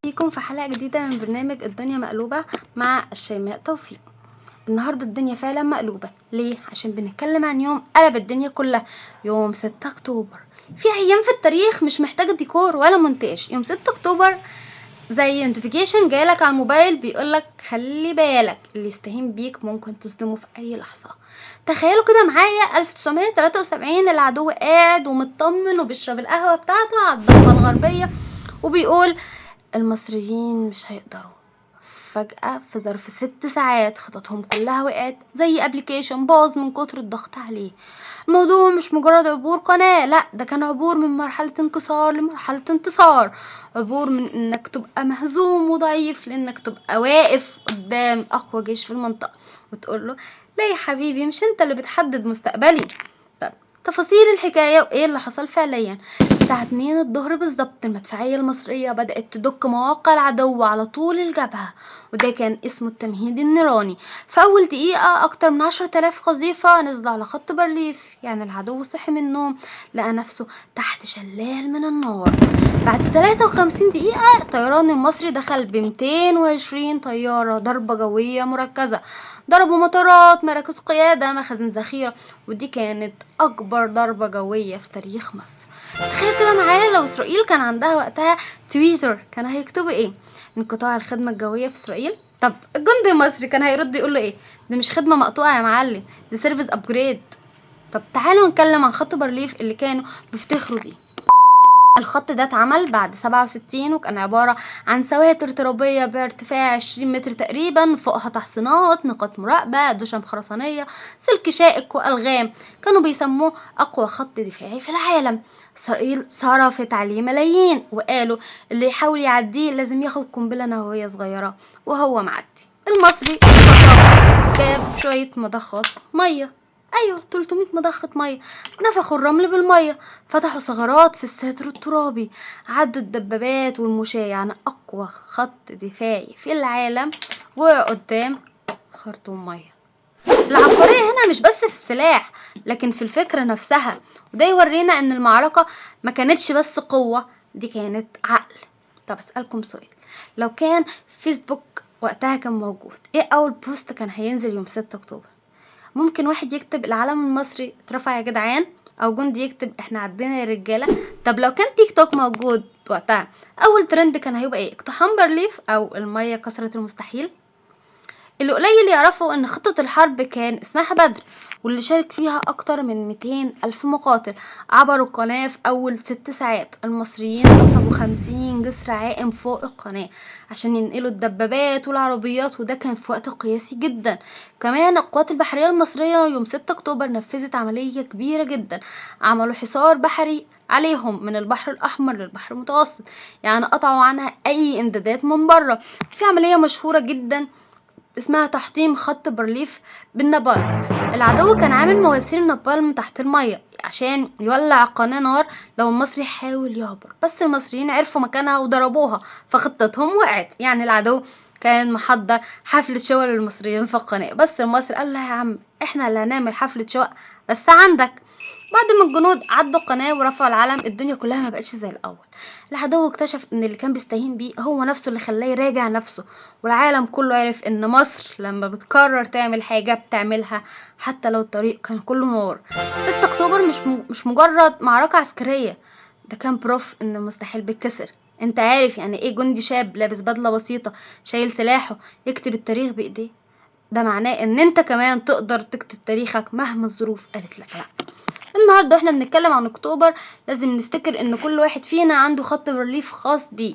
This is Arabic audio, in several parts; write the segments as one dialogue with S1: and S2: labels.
S1: بيكم في حلقة جديدة من برنامج الدنيا مقلوبة مع الشيماء توفيق. النهاردة الدنيا فعلا مقلوبة. ليه؟ عشان بنتكلم عن يوم قلب الدنيا كلها، يوم 6 اكتوبر. في ايام في التاريخ مش محتاجة ديكور ولا مونتاج. يوم 6 اكتوبر زي نوتيفيكيشن جايلك على الموبايل بيقولك خلي بالك اللي يستهين بيك ممكن تصدمه في اي لحظة. تخيلوا كده معايا 1973 العدو قاعد ومطمن وبيشرب القهوة بتاعته على الضفة الغربية وبيقول المصريين مش هيقدروا. فجأة في ظرف 6 ساعات خططهم كلها وقعت زي ابليكيشن باظ من كتر الضغط عليه. الموضوع مش مجرد عبور قناة، لا ده كان عبور من مرحلة انكسار لمرحلة انتصار، عبور من انك تبقى مهزوم وضعيف لانك تبقى واقف قدام اقوى جيش في المنطقة وتقوله لا يا حبيبي مش انت اللي بتحدد مستقبلي. طب تفاصيل الحكاية وايه اللي حصل فعليا. الساعة 2 الظهر بالظبط المدفعية المصرية بدأت تدك مواقع العدو على طول الجبهة، وده كان اسمه التمهيد النيراني. في أول دقيقة أكتر من 10,000 قذيفة نزلوا على خط بارليف. يعني العدو صحي من النوم لقى نفسه تحت شلال من النار. بعد 53 دقيقة الطيران المصري دخل ب 220 طيارة ضربة جوية مركزة، ضربوا مطارات، مراكز قيادة، مخازن ذخيرة، ودي كانت أكبر ضربة جوية في تاريخ مصر. تخيل كده معايا لو اسرائيل كان عندها وقتها تويتر كان هيكتبوا ايه؟ انقطاع الخدمة الجوية في اسرائيل. طب الجندي المصري كان هيرد يقول له ايه؟ دي مش خدمة مقطوعة يا معلم، دي سيرفيس ابجريد. طب تعالوا نتكلم عن خط بارليف اللي كانوا بيفتخروا بيه. الخط ده اتعمل بعد 67 وكان عبارة عن سواتر ترابية بارتفاع 20 متر تقريبا، فوقها تحصينات، نقاط مراقبة، دشم خرسانية، سلك شائك وألغام. كانوا بيسموه أقوى خط دفاعي في العالم. إسرائيل صرفت عليه ملايين وقالوا اللي يحاول يعديه لازم ياخد قنبلة نووية صغيرة وهو معدي. المصري جاب شوية مضخات مية، ايوه 300 مضخة مية، نفخوا الرمل بالمية، فتحوا ثغرات في الساتر الترابي، عدوا الدبابات والمشاة. يعني اقوى خط دفاعي في العالم وقع قدام خرطوم مية. العبقرية هنا مش بس في السلاح لكن في الفكرة نفسها، وده يورينا ان المعركة ما كانتش بس قوة، دي كانت عقل. طب اسألكم سؤال، لو كان فيسبوك وقتها كان موجود، ايه اول بوست كان هينزل يوم 6 اكتوبر؟ ممكن واحد يكتب العلم المصري اترفع يا جدعان، او جندي يكتب احنا عدينا يا رجاله. طب لو كان تيك توك موجود وقتها، اول ترند كان هيبقى ايه؟ اقتحام بارليف او الميه كسرت المستحيل؟ اللي قليل يعرفوا ان خطة الحرب كان اسمها بدر، واللي شارك فيها اكتر من 200 الف مقاتل. عبروا القناة في اول 6 ساعات. المصريين نصبوا 50 جسر عائم فوق القناة عشان ينقلوا الدبابات والعربيات، وده كان في وقت قياسي جدا. كمان القوات البحرية المصرية يوم 6 اكتوبر نفذت عملية كبيرة جدا، عملوا حصار بحري عليهم من البحر الاحمر للبحر المتوسط، يعني قطعوا عنها اي امدادات من بره. في عملية مشهورة جدا اسمها تحطيم خط بارليف بالنابالم. العدو كان عامل مواسير نابالم تحت المية عشان يولع القناة نار لو المصري حاول يعبر، بس المصريين عرفوا مكانها وضربوها فخطتهم وقعت. يعني العدو كان محضر حفلة شوا للمصريين في القناة، بس المصري قال له يا عم احنا اللي هنعمل حفلة شوا بس عندك. بعد ما الجنود عدوا القناة ورفعوا العلم الدنيا كلها ما بقتش زي الأول. العدو اكتشف ان اللي كان بيستهين بيه هو نفسه اللي خلاه يراجع نفسه، والعالم كله عرف ان مصر لما بتقرر تعمل حاجة بتعملها حتى لو الطريق كان كله نار. 6 اكتوبر مش مجرد معركة عسكرية، ده كان بروف ان المستحيل بيتكسر. انت عارف يعني ايه جندي شاب لابس بدلة بسيطة شايل سلاحه يكتب التاريخ بايديه؟ ده معناه ان انت كمان تقدر تكتب تاريخك مهما الظروف قالت لك لا. النهارده احنا بنتكلم عن اكتوبر، لازم نفتكر ان كل واحد فينا عنده خط بارليف خاص بيه.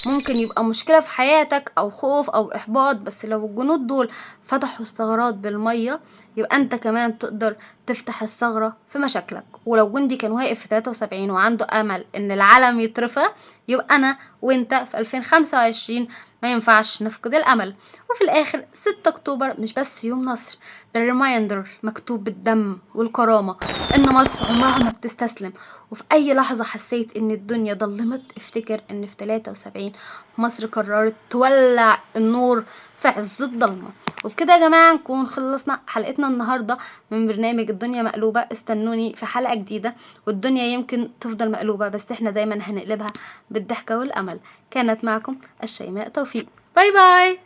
S1: ممكن يبقى مشكلة في حياتك او خوف او احباط، بس لو الجنود دول فتحوا الثغرات بالمية يبقى انت كمان تقدر تفتح الثغرة في مشاكلك. ولو جندي كان واقف في 73 وعنده امل ان العلم يترفع، يبقى انا وانت في 2025 ما ينفعش نفقد الامل. وفي الاخر 6 اكتوبر مش بس يوم نصر، ده ريمايندر مكتوب بالدم والكرامة ان مصر عمرها ما بتستسلم. وفي اي لحظة حسيت ان الدنيا ضلمت افتكر ان في 73 مصر قررت تولع النور في عز الضلمة. وبكده يا جماعة نكون خلصنا حلقتنا النهاردة من برنامج الدنيا مقلوبة. استنوني في حلقة جديدة، والدنيا يمكن تفضل مقلوبة بس احنا دايما هنقلبها بالضحكة والامل. كانت معكم الشيماء توفيق. باي باي.